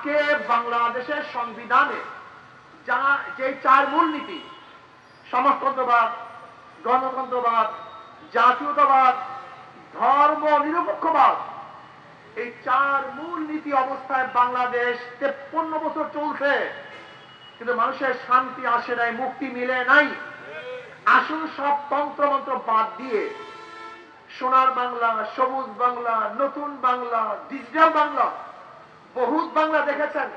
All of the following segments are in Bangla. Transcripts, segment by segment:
আজকে বাংলাদেশের সংবিধানে যা যে চার মূলনীতি, সমাজতন্ত্রবাদ, গণতন্ত্রবাদ, জাতীয়তাবাদ, ধর্ম নিরপেক্ষবাদ, এই চার মূলনীতি অবস্থায় বাংলাদেশ 53 বছর চলছে, কিন্তু মানুষের শান্তি আসে নাই, মুক্তি মিলে নাই। আসুন সব তন্ত্রমন্ত্র বাদ দিয়ে সোনার বাংলা, সবুজ বাংলা, নতুন বাংলা, ডিজিটাল বাংলা, বহুত বাংলা দেখেছেন,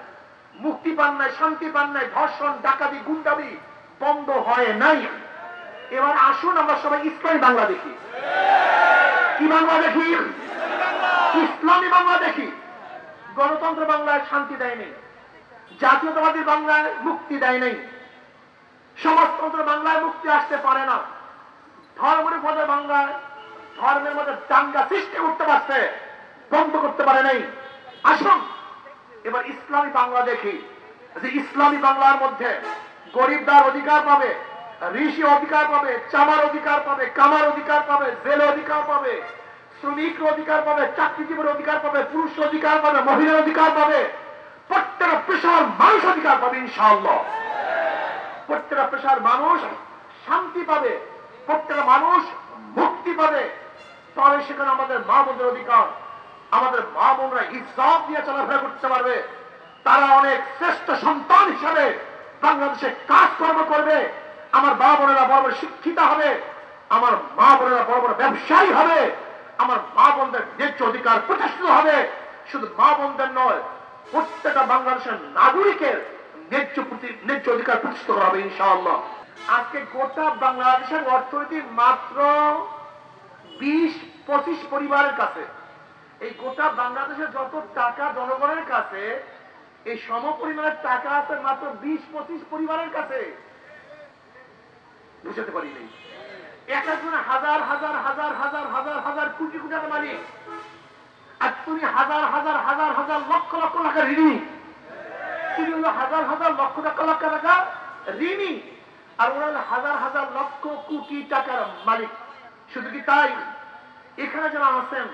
মুক্তি পান নাই, শান্তি পান নাই, ধর্ষণ, ডাকাতি, গুন্ডামি বন্ধ হয় নাই। এবার আসুন আমরা সবাই ইসলামী বাংলা দেখি। কি বাংলা দেখি? ইসলামী বাংলা দেখি। গণতন্ত্র বাংলায় শান্তি দেয় নেই, জাতীয়তাবাদী বাংলায় মুক্তি দেয় নেই, সমাজতন্ত্র বাংলায় মুক্তি আসতে পারে না, ধর্মনিরপেক্ষ বাংলায় ধর্মের মধ্যে দাঙ্গা সৃষ্টি করতে পারছে, বন্ধ করতে পারে নাই। আসুন এবার ইসলামী বাংলা দেখি, যে ইসলামী বাংলার মধ্যে গরিবদার অধিকার পাবে, ঋষি অধিকার পাবে, চামার অধিকার পাবে, কামার অধিকার পাবে, জেলে অধিকার পাবে, শ্রমিক অধিকার পাবে, চাকরিজীবীর অধিকার পাবে, পুরুষ অধিকার পাবে, মহিলার অধিকার পাবে, প্রত্যেকটা পেশার মানুষ অধিকার পাবে ইনশাআল্লাহ। প্রত্যেকটা পেশার মানুষ শান্তি পাবে, প্রত্যেকটা মানুষ মুক্তি পাবে। তাহলে সেখানে আমাদের মা বোনদের অধিকার, আমাদের মা বোনরা ইজ্জত দিয়ে চলাফেরা করতে পারবে, তারা অনেক শ্রেষ্ঠ সন্তান হিসাবে বাংলাদেশে কাজকর্ম করবে। আমার মা বোনেরা বড় বড় শিক্ষিত হবে, আমার মা বোনেরা বড় বড় ব্যবসায়ী হবে, আমার মা বোনদের ন্যায্য অধিকার প্রতিষ্ঠিত হবে। শুধু মা বোনদের নয়, প্রত্যেকটা বাংলাদেশের নাগরিকের ন্যায্য অধিকার প্রতিষ্ঠিত করা হবে ইনশাআল্লাহ। আজকে গোটা বাংলাদেশের অর্থনীতি মাত্র 20-25 পরিবারের কাছে। এই গোটা বাংলাদেশের যত টাকা জনগণের কাছে, এই সমপরিমাণের টাকা আছে মাত্র 20-25 পরিবারের কাছে। বুঝতে পারিনি, এক একজন হাজার হাজার হাজার হাজার হাজার হাজার কোটি কোটি টাকা মালিক, আর তুমি হাজার হাজার হাজার হাজার লক্ষ লক্ষ টাকা ঋণী। তুমি হলো হাজার হাজার লক্ষ টাকা লক্ষ টাকা ঋণী, আর ওরা হলো হাজার হাজার লক্ষ কোটি টাকার মালিক। শুধু কি তাই, এখানে যারা আছেন,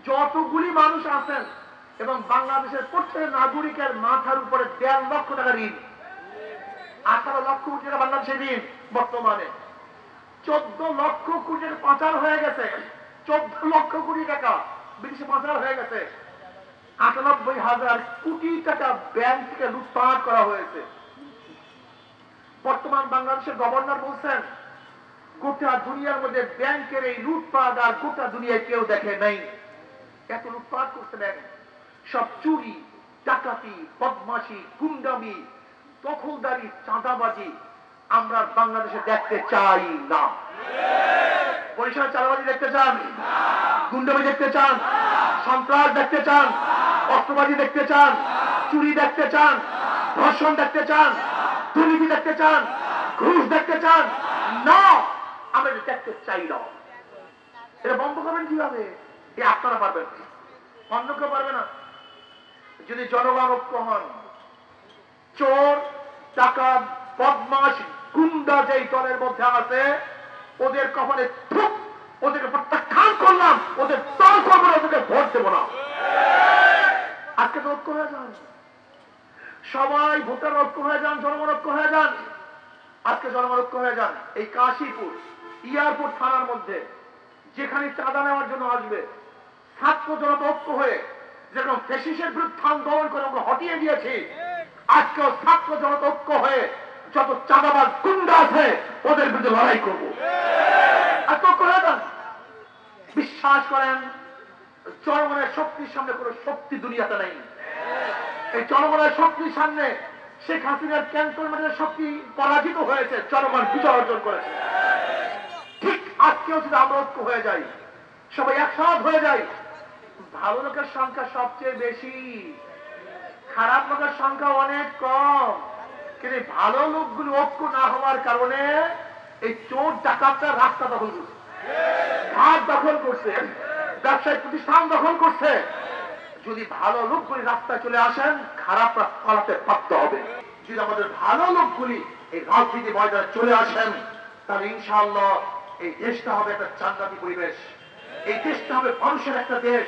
যতগুলি মানুষ আছেন, এবং বাংলাদেশের প্রত্যেক নাগরিকের মাথার উপরে 1.5 লক্ষ টাকা ঋণ। 18 লক্ষ কোটি টাকা বাংলাদেশের ঋণ বর্তমানে। 14 লক্ষ কোটি টাকা পাচার হয়ে গেছে, 14 লক্ষ কোটি টাকা বিদেশে পাচার হয়ে গেছে। 98,000 কোটি টাকা ব্যাংক থেকে লুটপাট করা হয়েছে। বর্তমান বাংলাদেশের গভর্নর বলছেন, গোটা দুনিয়ার মধ্যে ব্যাংকের এই লুটপাট আর গোটা দুনিয়ায় কেউ দেখে নাই। এত লুটপাট করছে ব্যাংক, সব চুরি, ডাকাতি, বদমাশি, গুন্ডামি, দখলদারি, চাঁদাবাজি আমরা বাংলাদেশে দেখতে চাই না। পরিষ্কার চাঁদাবাজি দেখতে চান? গুন্ডামি দেখতে চান? সন্ত্রাস দেখতে চান? অস্ত্রবাজি দেখতে চান? চুরি দেখতে চান? ধর্ষণ দেখতে চান? দুর্নীতি দেখতে চান? ঘুষ দেখতে চান? না, আমরা দেখতে চাই না। এটা বন্ধ করবেন কিভাবে? আপনারা পারবেন, অন্য কেউ পারবে না। যদি জনগণ ঐক্য হন, চোর, ডাকাত, বদমাশ, গুন্ডা যেই দলের মধ্যে আছে, ওদের কপালে থুক, ওদেরকে প্রত্যাখ্যান করলাম, ওদের দল করবো না, ওদেরকে ভোট দেবো না। আজকে তো ঐক্য হয়ে যান, সবাই ভোটার ঐক্য হয়ে যান, জনগণ ঐক্য হয়ে যান। আজকে জনগণ ঐক্য হয়ে যান। এই কাশীপুর এয়ারপোর্ট থানার মধ্যে যেখানে চাঁদা নেওয়ার জন্য আসবে, ছাত্র জনতা ঐক্য হয়ে যেরকম ফ্যাসিস্টের বিরুদ্ধে আন্দোলন করে আমরা হটিয়ে দিয়েছি, আজকেও ছাত্র জনতা ঐক্য হয়ে যত চাঁদাবাজ গুন্ডা আছে ওদের বিরুদ্ধে লড়াই করবো। আর ঐক্য হয়ে যান। বিশ্বাস করেন, জনগণের শক্তির সামনে কোনো শক্তি দুনিয়াতে নেই। এই জনগণের শক্তির সামনে শেখ হাসিনার ক্যান্টনমেন্টের শক্তি পরাজিত হয়েছে, জনগণ বিজয় অর্জন করেছে। ঠিক আজকেও যদি আমরা ঐক্য হয়ে যাই, সবাই একসাথ হয়ে যাই, ভালো লোকের সংখ্যা সবচেয়ে বেশি, খারাপ লোকের সংখ্যা অনেক কম। কিন্তু ভালো লোকগুলো ঐক্য না হওয়ার কারণে এই চোর ডাকাতরা রাস্তা দখল করছে, ঘাট দখল করছে, ব্যবসায়িক প্রতিষ্ঠান দখল করছে। যদি ভালো লোকগুলি রাস্তায় চলে আসেন, খারাপরা পালাতে বাধ্য হবে। যদি আমাদের ভালো লোকগুলি এই রাজনীতি ময়দানে চলে আসেন, তাহলে ইনশাআল্লাহ এই দেশটা হবে একটা জান্নাতি পরিবেশ। এই দেশটা হবে মানুষের একটা দেশ,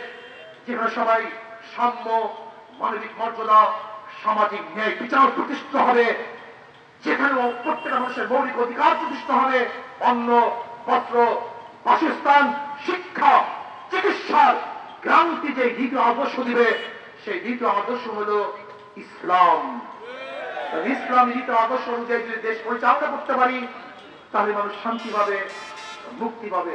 যেখানে সবাই সাম্য, মানবিক মর্যাদা, সামাজিক ন্যায় বিচার প্রতিষ্ঠিত হবে, যেখানেও প্রত্যেকটা মানুষের মৌলিক অধিকার প্রতিষ্ঠিত হবে, অন্ন, বস্ত্র, বাসস্থান, শিক্ষা, চিকিৎসার গ্রান্তি যে দ্বিতীয় আদর্শ দিবে, সেই দ্বিতীয় আদর্শ হলো ইসলাম। ইসলামী দ্বিতীয় আদর্শ অনুযায়ী যদি দেশ পরিচালনা করতে পারি, তাহলে মানুষ শান্তি পাবে, মুক্তি পাবে।